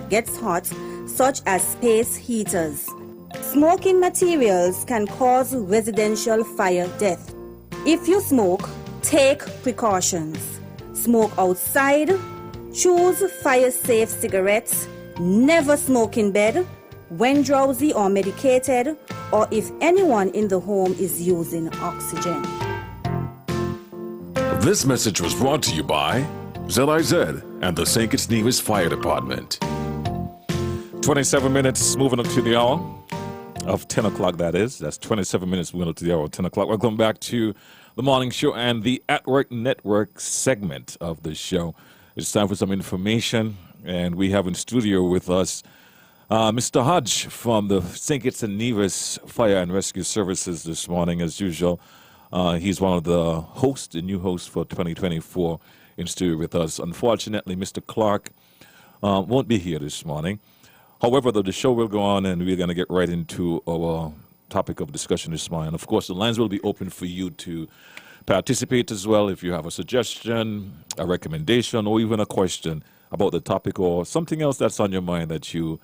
gets hot, such as space heaters. Smoking materials can cause residential fire death. If you smoke, take precautions. Smoke outside, choose fire-safe cigarettes, never smoke in bed, when drowsy or medicated, or if anyone in the home is using oxygen. This message was brought to you by ZIZ and the St. Kitts Nevis Fire Department. 27 minutes moving up to the hour of 10 o'clock, that is. That's 27 minutes moving up to the hour of 10 o'clock. Welcome back to the morning show and the At Work Network segment of the show. It's time for some information, and we have in studio with us Mr. Hodge from the St. Kitts and Nevis Fire and Rescue Services this morning, as usual. He's one of the hosts, the new host for 2024 in studio with us. Unfortunately, Mr. Clark won't be here this morning. However, the show will go on, and we're going to get right into our topic of discussion this morning. Of course, the lines will be open for you to participate as well if you have a suggestion, a recommendation, or even a question about the topic or something else that's on your mind that you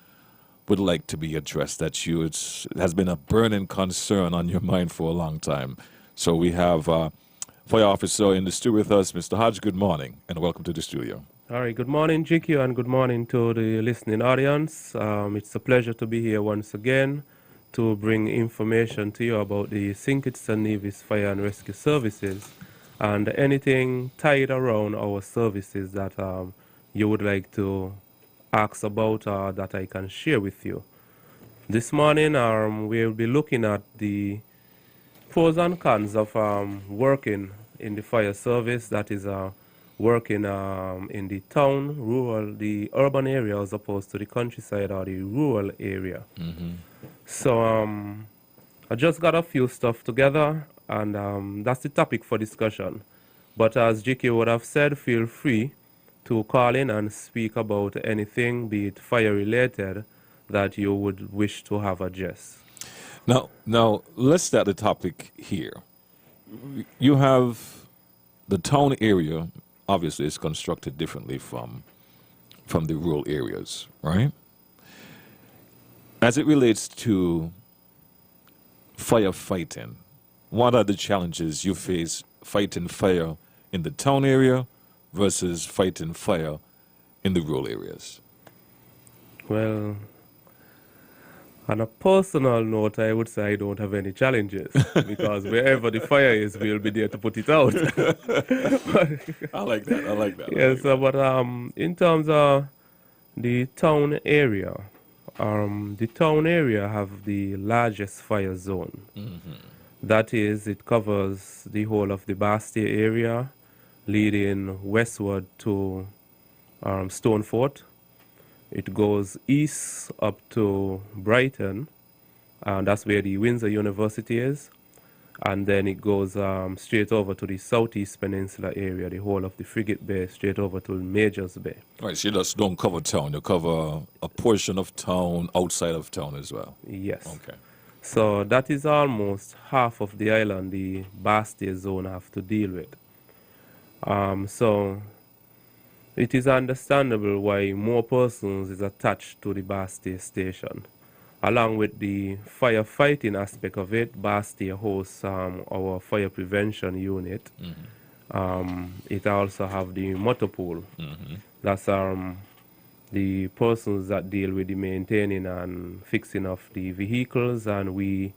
would like to be addressed, that it has been a burning concern on your mind for a long time. So we have Fire Officer in the studio with us, Mr. Hodge. Good morning, and welcome to the studio. All right, good morning, GQ, and good morning to the listening audience. It's a pleasure to be here once again to bring information to you about the St. Kitts and Nevis Fire and Rescue Services and anything tied around our services that you would like to ask about or that I can share with you. This morning, we'll be looking at the pros and cons of working in the fire service, that is working in the town, the urban area as opposed to the countryside or the rural area. Mm-hmm. So I just got a few stuff together, and that's the topic for discussion. But as GK would have said, feel free to call in and speak about anything, be it fire-related, that you would wish to have addressed. Now, let's start the topic here. You have the town area, obviously, is constructed differently from the rural areas, right? As it relates to firefighting, what are the challenges you face fighting fire in the town area versus fighting fire in the rural areas? Well, on a personal note, I would say I don't have any challenges because wherever the fire is, we'll be there to put it out. I like that. Yes, but in terms of the town area, have the largest fire zone. Mm-hmm. That is, it covers the whole of the Bastille area, leading westward to Stonefort. It goes east up to Brighton, and that's where the Windsor University is. And then it goes straight over to the southeast peninsula area, the whole of the Frigate Bay, straight over to Majors Bay. Right, so you just don't cover town, you cover a portion of town outside of town as well. Yes. Okay. So that is almost half of the island the Bastille zone have to deal with. So it is understandable why more persons is attached to the Bastille station. Along with the firefighting aspect of it, Bastille hosts our fire prevention unit. Mm-hmm. It also have the motor pool. Mm-hmm. That's the persons that deal with the maintaining and fixing of the vehicles, and we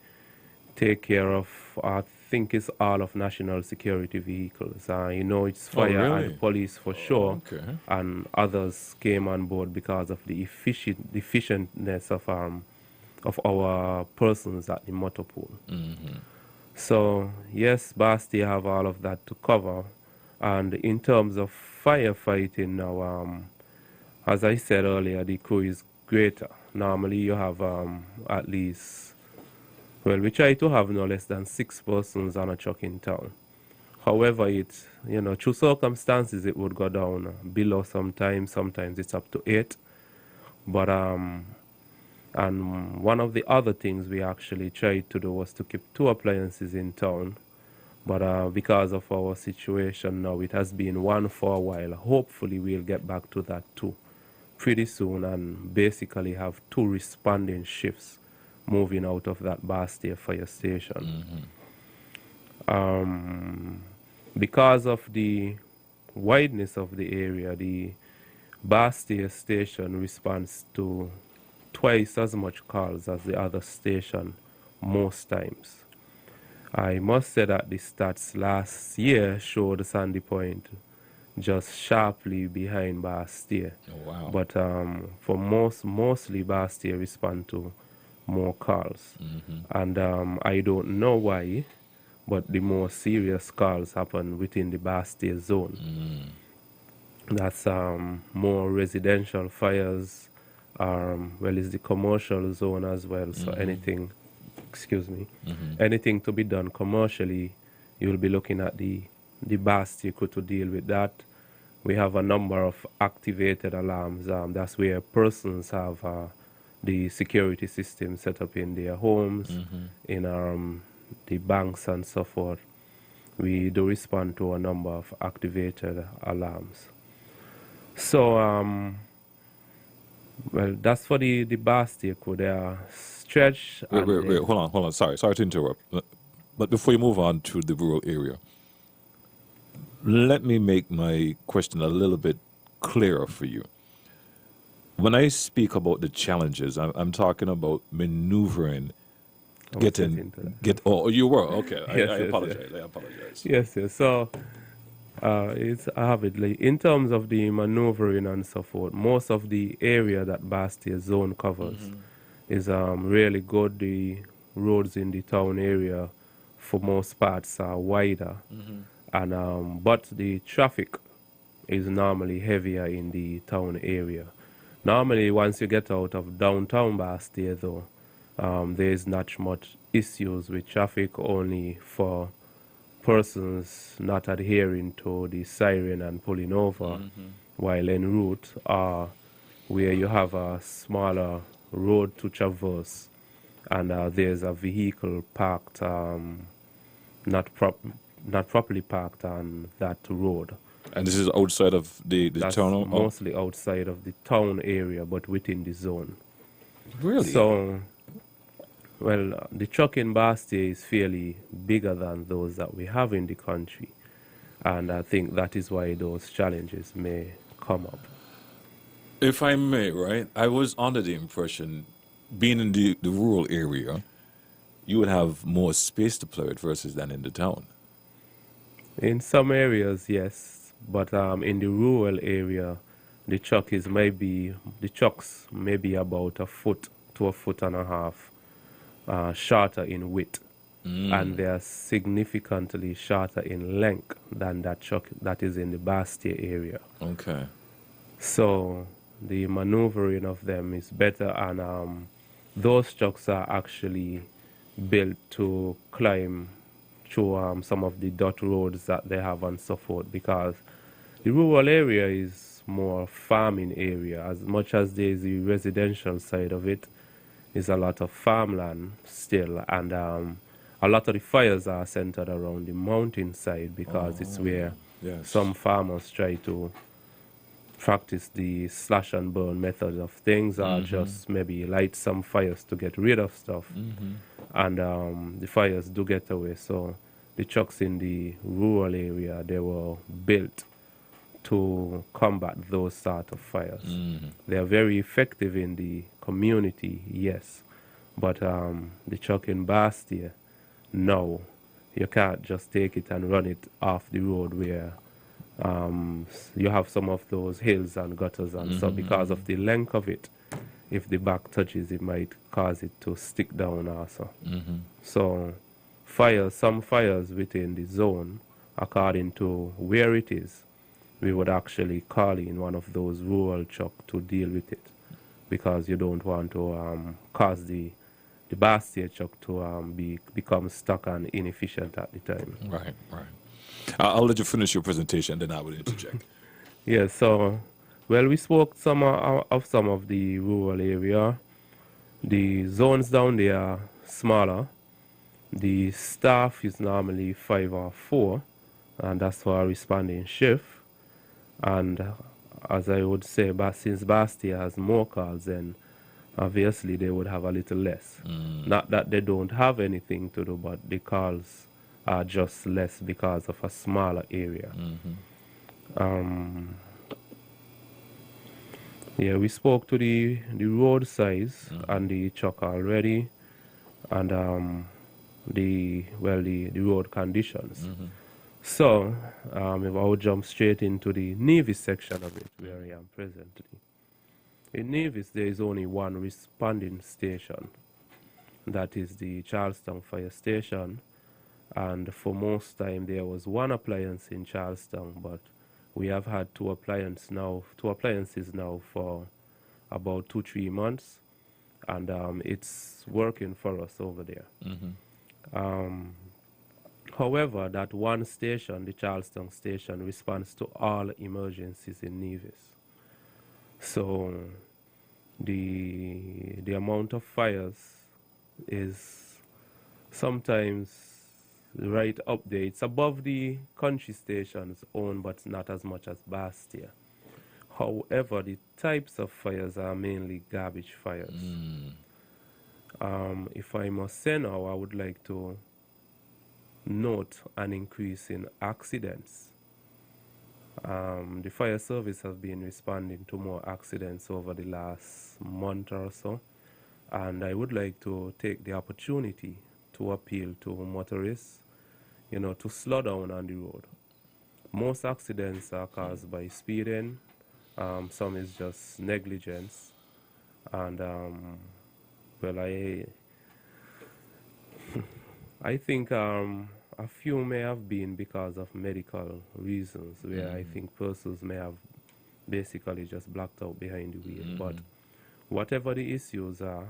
take care of, I think it's all of national security vehicles. It's fire and police for sure, okay. And others came on board because of the efficientness of our persons at the motor pool. Mm-hmm. So yes, Bastille have all of that to cover. And in terms of firefighting now, as I said earlier, the crew is greater. Normally you have at least, we try to have no less than 6 persons on a truck in town. However, through circumstances it would go down below sometimes it's up to 8. But and one of the other things we actually tried to do was to keep 2 appliances in town. But because of our situation now, it has been 1 for a while. Hopefully we'll get back to that too. pretty soon and basically have 2 responding shifts moving out of that Bastia fire station. Because of the wideness of the area, the Bastia station responds to twice as much calls as the other station most times. I must say that the stats last year showed Sandy Point just sharply behind Bastia. Oh, wow. But for mostly Bastia respond to more calls. And I don't know why, but the more serious calls happen within the Bastia zone. That's more residential fires, well, it's the commercial zone as well, so anything, anything to be done commercially, you'll be looking at the Bastia crew to deal with that. We have a number of activated alarms. That's where persons have the security system set up in their homes, in the banks and so forth. We do respond to a number of activated alarms. So, well, that's for the Bastia crew. They are stretched. Wait, hold on. Sorry to interrupt. But before you move on to the rural area, let me make my question a little bit clearer for you. When I speak about the challenges, I'm talking about maneuvering, Oh, you were okay. Yes, I yes, apologize. I apologize. Yes. So, it's avidly in terms of the maneuvering and so forth. Most of the area that Bastia zone covers is really good. The roads in the town area, for most parts, are wider, and but the traffic is normally heavier in the town area. Normally, once you get out of downtown Bastia, though, there is not much issues with traffic, only for persons not adhering to the siren and pulling over while en route, or where you have a smaller road to traverse and there's a vehicle parked, not properly parked on that road. And this is outside of the That's town? mostly outside of the town area, but within the zone. Really? So, well, the truck in Bastia is fairly bigger than those that we have in the country. And I think that is why those challenges may come up. If I may, right? I was under the impression, being in the rural area, you would have more space to play with versus than in the town. In some areas, yes. But in the rural area, the trucks may be about 1 foot to 1.5 feet shorter in width, and they are significantly shorter in length than that truck that is in the Bastia area. Okay. So the maneuvering of them is better, and those trucks are actually built to climb through some of the dirt roads that they have and so forth, because the rural area is more farming area. As much as there is the residential side of it, is a lot of farmland still, and a lot of the fires are centered around the mountain side, because it's where some farmers try to practice the slash and burn method of things, or just maybe light some fires to get rid of stuff. And the fires do get away. So the trucks in the rural area, they were built to combat those sort of fires. They are very effective in the community, yes. But the truck in Bastia, no. You can't just take it and run it off the road where you have some of those hills and gutters and so, because of the length of it, if the back touches, it might cause it to stick down also. So some fires within the zone, according to where it is, we would actually call in one of those rural trucks to deal with it, because you don't want to cause the Bastia truck to become stuck and inefficient at the time. Right. I'll let you finish your presentation, then I will interject. Yeah, so, well, we spoke some of the rural area. The zones down there are smaller. The staff is normally 5 or 4, and that's for a responding shift. And as I would say, but since Bastia has more calls, then obviously they would have a little less. Not that they don't have anything to do, but the calls are just less because of a smaller area. Yeah, we spoke to the road size and the chuck already, and the road conditions. So if I would jump straight into the Nevis section of it, where I am presently. In Nevis, there is only one responding station. That is the Charlestown Fire Station. And for most time, there was one appliance in Charlestown, but we have had two appliances now for about 2-3 months, and it's working for us over there. However, that one station, the Charlestown station, responds to all emergencies in Nevis. So the amount of fires is sometimes right up there. It's above the country station's own, but not as much as Bastia. However, the types of fires are mainly garbage fires. If I must say now, I would like to note an increase in accidents. The fire service has been responding to more accidents over the last month or so, and I would like to take the opportunity to appeal to motorists, to slow down on the road. Most accidents are caused by speeding, some is just negligence, and I think a few may have been because of medical reasons, where I think persons may have basically just blacked out behind the wheel. But whatever the issues are,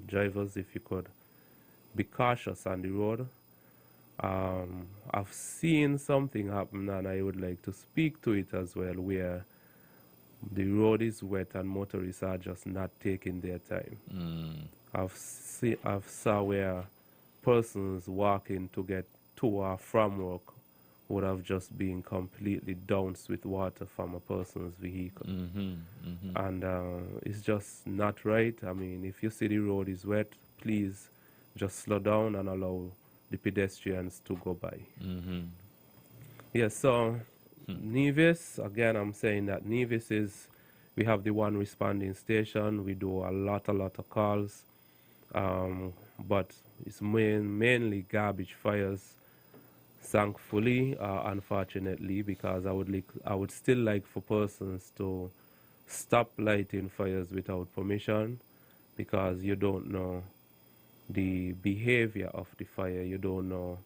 drivers, if you could be cautious on the road. I've seen something happen, and I would like to speak to it as well, where the road is wet and motorists are just not taking their time. I've saw where persons walking to get to or from work would have just been completely doused with water from a person's vehicle. And it's just not right. I mean, if you see the road is wet, please just slow down and allow the pedestrians to go by. Yeah, so Nevis, again, I'm saying that Nevis is, we have the one responding station. We do a lot of calls, but it's mainly garbage fires, thankfully, unfortunately, because I would still like for persons to stop lighting fires without permission, because you don't know the behavior of the fire. You don't know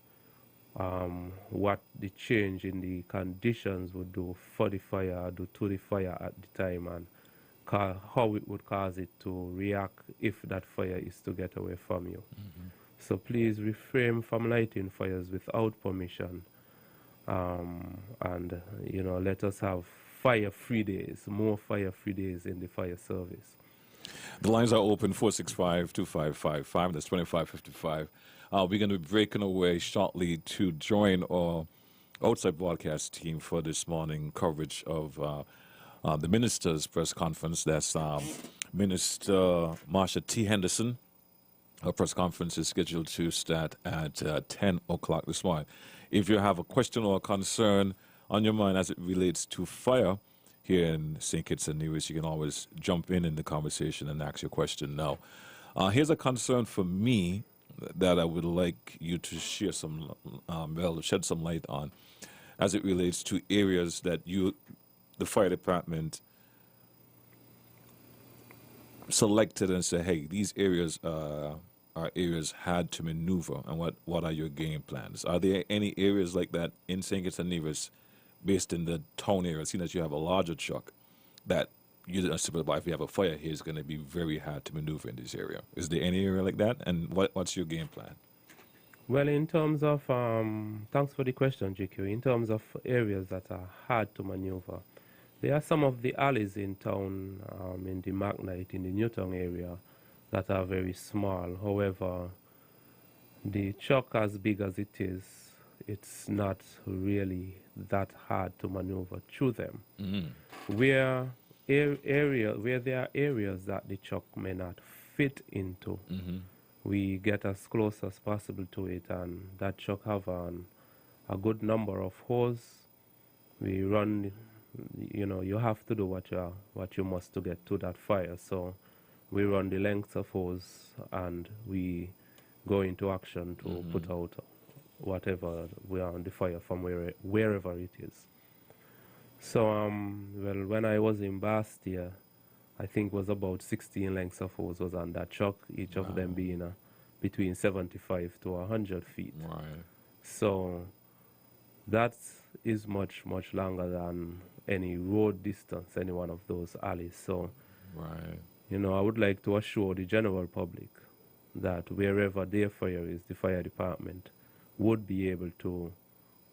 what the change in the conditions would do for the fire, or do to the fire at the time, and how it would cause it to react if that fire is to get away from you. So please refrain from lighting fires without permission, and let us have fire-free days, more fire-free days in the fire service. The lines are open, 465-2555. That's 2555. We're going to be breaking away shortly to join our outside broadcast team for this morning coverage of the minister's press conference. That's Minister Marsha T. Henderson. Her press conference is scheduled to start at 10 o'clock this morning. If you have a question or a concern on your mind as it relates to fire here in St. Kitts and Nevis, you can always jump in the conversation and ask your question now. Here's a concern for me that I would like you to share shed some light on as it relates to areas that the fire department, selected and say, hey, these areas are areas hard to maneuver, and what are your game plans? Are there any areas like that in St. Kitts and Nevis, based in the town area, seeing that you have a larger truck, that you don't simplify, if you have a fire here, it's going to be very hard to maneuver in this area? Is there any area like that, and what's your game plan? Well, in terms of, thanks for the question, GQ. In terms of areas that are hard to maneuver, there are some of the alleys in town, in the Macknight, in the Newtown area, that are very small. However, the truck, as big as it is, it's not really that hard to maneuver through them. Mm-hmm. Where there are areas that the truck may not fit into, Mm-hmm. we get as close as possible to it, and that truck have a good number of hose. We run, you have to do what you must to get to that fire. So we run the length of hose and we go into action to put out whatever we are on the fire from wherever it is. So, well, when I was in Bastia, I think was about 16 lengths of hose was on that truck, each of them being between 75 to 100 feet. Right. So that is much, much longer than any road distance, any one of those alleys. So, Right. I would like to assure the general public that wherever their fire is, the fire department would be able to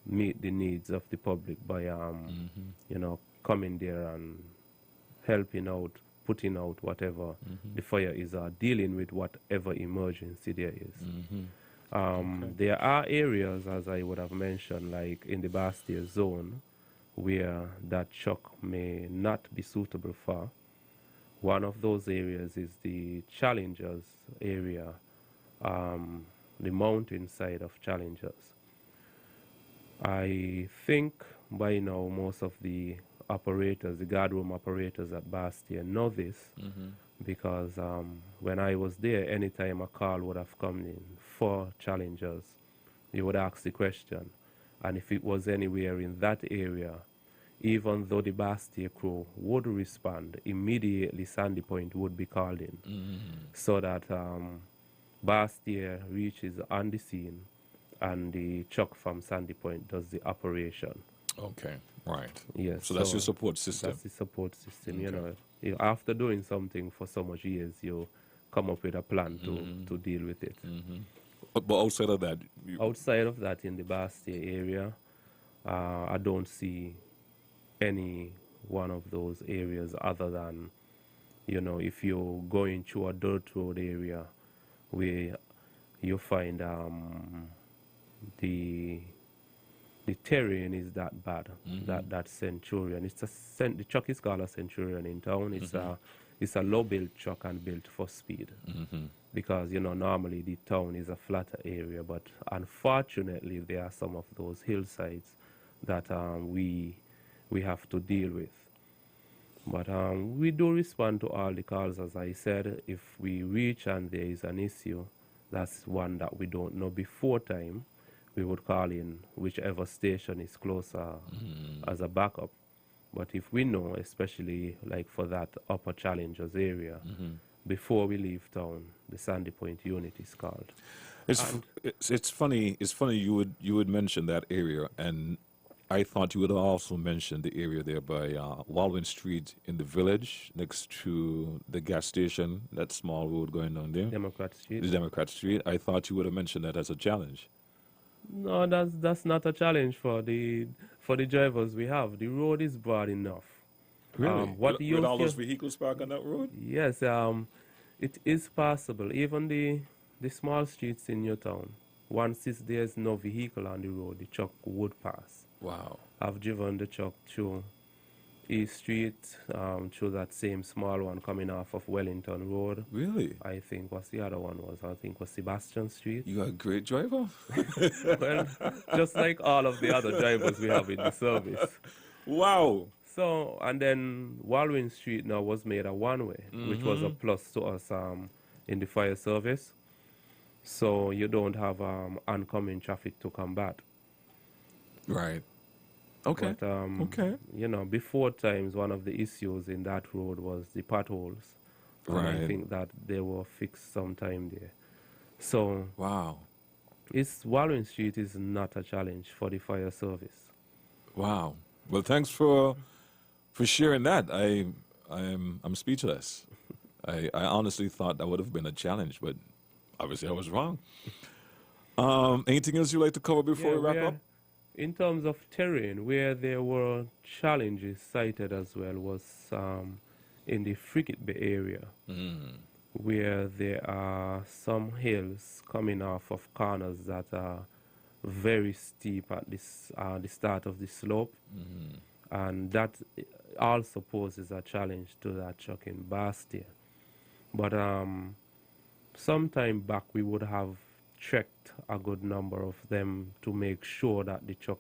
meet the needs of the public by, coming there and helping out, putting out whatever the fire is, or dealing with whatever emergency there is. There are areas, as I would have mentioned, like in the Bastia zone, where that truck may not be suitable for. One of those areas is the Challengers area, the mountain side of Challengers. I think by now most of the operators, the guardroom operators at Bastia know this, because when I was there, anytime a call would have come in for Challengers, you would ask the question. And if it was anywhere in that area, even though the Bastia crew would respond, immediately Sandy Point would be called in, so that Bastia reaches on the scene and the truck from Sandy Point does the operation. Okay. Right. Yes. So that's your support system. That's the support system. Okay. After doing something for so much years, you come up with a plan to deal with it. But outside of that, Outside of that, in the Bastia area, I don't see any one of those areas other than, if you're going through a dirt road area where you find the terrain is that bad, that Centurion. The truck is called a Centurion in town. It's a low-built truck and built for speed. Because, normally the town is a flatter area, but unfortunately there are some of those hillsides that we have to deal with. But we do respond to all the calls, as I said. If we reach and there is an issue, that's one that we don't know before time, we would call in whichever station is closer as a backup. But if we know, especially like for that upper Challengers area, before we leave town, the Sandy Point unit is called. It's funny. It's funny you would mention that area, and I thought you would also mention the area there by Walwyn Street in the village, next to the gas station, that small road going down there. Democrat Street. The Democrat Street. I thought you would have mentioned that as a challenge. No, that's not a challenge for the drivers we have. The road is broad enough. Really? What with you all feel- those vehicles parked on that road? Yes, it is possible. Even the small streets in your town, once there's no vehicle on the road, the truck would pass. Wow. I've driven the truck through East Street, through that same small one coming off of Wellington Road. Really? I think what's the other one was? I think was Sebastian Street. You are a great driver. Well, just like all of the other drivers we have in the service. Wow. So, and then Walwyn Street now was made a one-way, which was a plus to us in the fire service. So you don't have oncoming traffic to combat. Right. Okay. But, Okay. Before times, one of the issues in that road was the potholes. And I Right. think that they were fixed sometime there. So Wow. Walwyn Street is not a challenge for the fire service. Wow. Well, thanks for sharing that. I'm speechless. I honestly thought that would have been a challenge, but obviously I was wrong. Anything else you'd like to cover before we wrap up? In terms of terrain, where there were challenges cited as well was in the Frigate Bay area, where there are some hills coming off of corners that very steep at the start of the slope, and that also poses a challenge to that truck in Bastia. But sometime back we would have checked a good number of them to make sure that the truck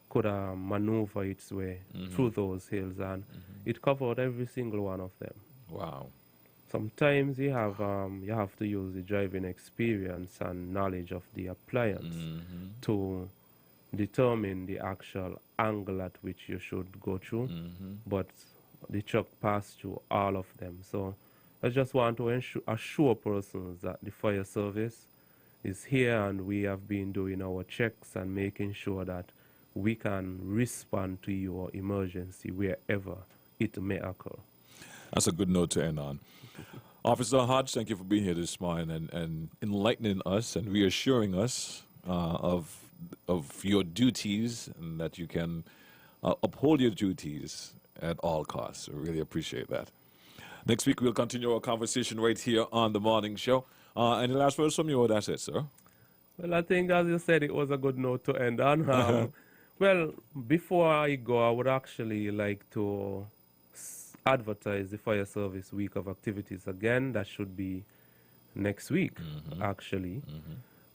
could maneuver its way through those hills, and it covered every single one of them. Wow. Sometimes you have to use the driving experience and knowledge of the appliance to determine the actual angle at which you should go through, but the truck passed through all of them. So I just want to assure persons that the fire service is here, and we have been doing our checks and making sure that we can respond to your emergency wherever it may occur. That's a good note to end on. Officer Hodge, thank you for being here this morning and enlightening us and reassuring us of your duties, and that you can uphold your duties at all costs. I really appreciate that. Next week, we'll continue our conversation right here on The Morning Show. Any last words from you? That's it, sir. Well, I think, as you said, it was a good note to end on. Well, before I go, I would actually like to advertise the Fire Service Week of Activities again. That should be next week, actually.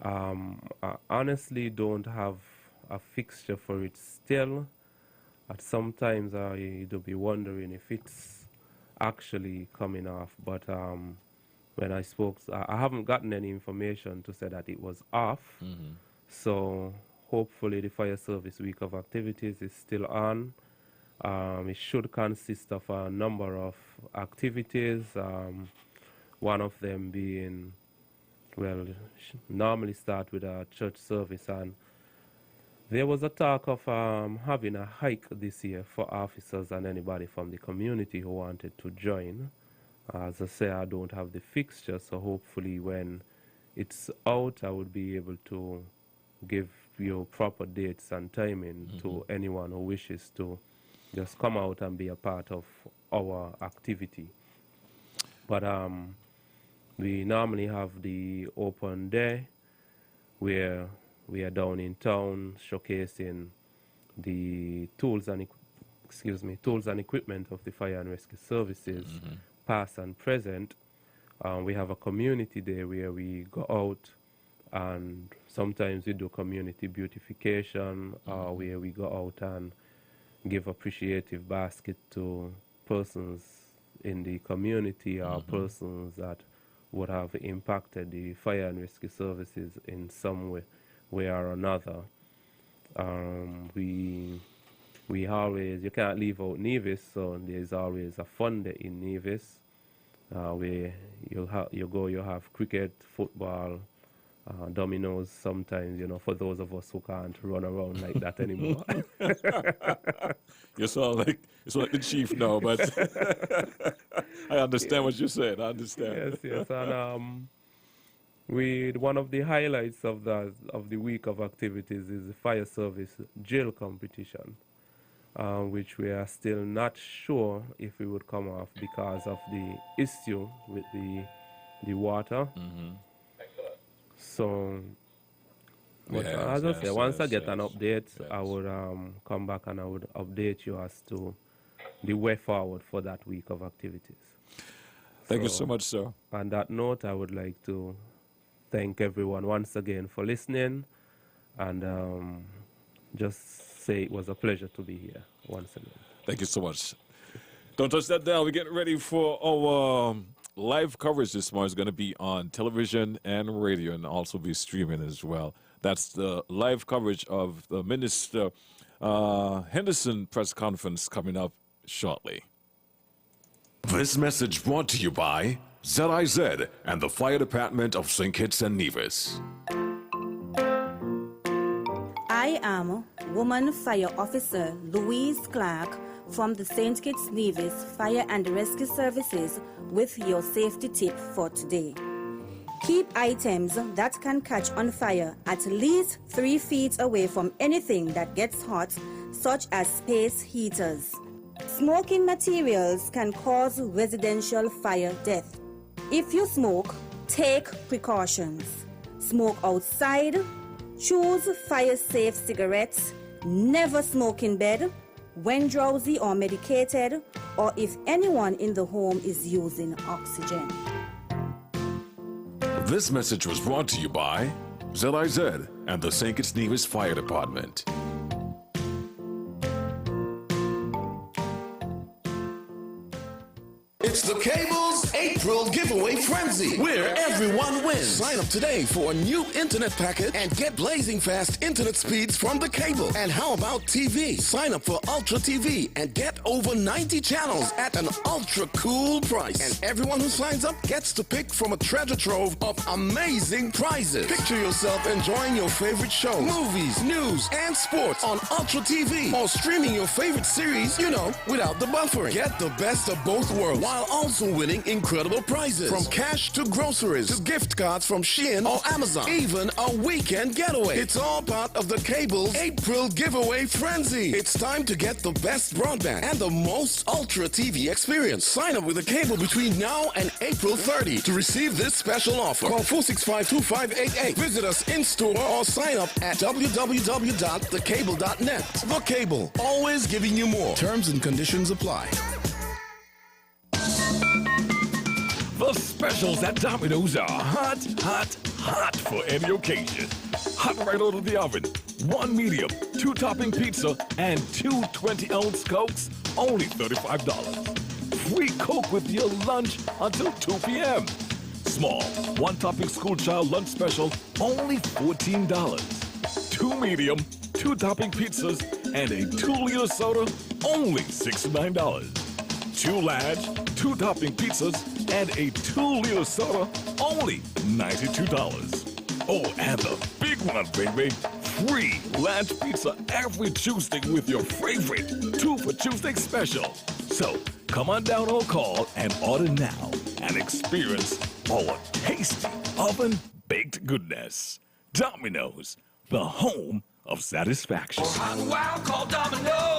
I honestly don't have a fixture for it still. Sometimes I do be wondering if it's actually coming off, but when I spoke, I haven't gotten any information to say that it was off. So hopefully the Fire Service Week of Activities is still on. It should consist of a number of activities, one of them being, well, normally start with a church service, and there was a talk of having a hike this year for officers and anybody from the community who wanted to join. As I say, I don't have the fixture, so hopefully when it's out, I would be able to give you proper dates and timing to anyone who wishes to just come out and be a part of our activity. But we normally have the open day where we are down in town showcasing the tools and equipment of the fire and rescue services, past and present. We have a community day where we go out, and sometimes we do community beautification, where we go out and give appreciative basket to persons in the community or persons that would have impacted the fire and rescue services in some way or another. We always, you can't leave out Nevis, so there's always a fun day in Nevis, where you have cricket, football, dominoes sometimes, for those of us who can't run around like that anymore. You sound like the chief now, but I understand what you said. I understand. Yes, and one of the highlights of the week of activities is the fire service drill competition, which we are still not sure if it would come off because of the issue with the water. So, but as I say, once I get an update, I would come back and I would update you as to the way forward for that week of activities. Thank you so much, sir. On that note, I would like to thank everyone once again for listening, and just say it was a pleasure to be here once again. Thank you so much. Don't touch that down. We're getting ready for our live coverage this morning. Is going to be on television and radio, and also be streaming as well. That's the live coverage of the Minister Henderson press conference coming up shortly. This message brought to you by ZIZ and the Fire Department of St. Kitts and Nevis. I am Woman Fire Officer Louise Clark from the St. Kitts Nevis Fire and Rescue Services with your safety tip for today. Keep items that can catch on fire at least 3 feet away from anything that gets hot, such as space heaters. Smoking materials can cause residential fire death. If you smoke, take precautions. Smoke outside, Choose fire-safe cigarettes. Never smoke in bed, when drowsy or medicated, or if anyone in the home is using oxygen. This message was brought to you by ZIZ and the St. Kitts Nevis Fire Department. It's the Cable's April Giveaway Frenzy, where everyone wins. Sign up today for a new internet packet and get blazing fast internet speeds from the Cable. And how about TV? Sign up for Ultra TV and get over 90 channels at an ultra cool price. And everyone who signs up gets to pick from a treasure trove of amazing prizes. Picture yourself enjoying your favorite shows, movies, news, and sports on Ultra TV, or streaming your favorite series, without the buffering. Get the best of both worlds, while also winning incredible prizes, from cash to groceries to gift cards from Shein or Amazon, even a weekend getaway. It's all part of the Cable's April Giveaway Frenzy. It's time to get the best broadband and the most Ultra TV experience. Sign up with the Cable between now and April 30 to receive this special offer. Call 465-2588. Visit us in store or sign up at www.thecable.net. The Cable, always giving you more. Terms and conditions apply. The specials at Domino's are hot, hot, hot for any occasion. Hot right out of the oven. 1 medium, 2 topping pizza, and 2 20-ounce Cokes, only $35. Free Coke with your lunch until 2 p.m. Small, 1 topping school child lunch special, only $14. 2 medium, 2 topping pizzas, and a 2-liter soda, only $69. 2 large, 2 topping pizzas, and a 2-liter soda, only $92. Oh, and the big one, baby. Free large pizza every Tuesday with your favorite 2 for Tuesday special. So, come on down or call and order now and experience our tasty oven-baked goodness. Domino's, the home of satisfaction. Hot and wild, call Domino's.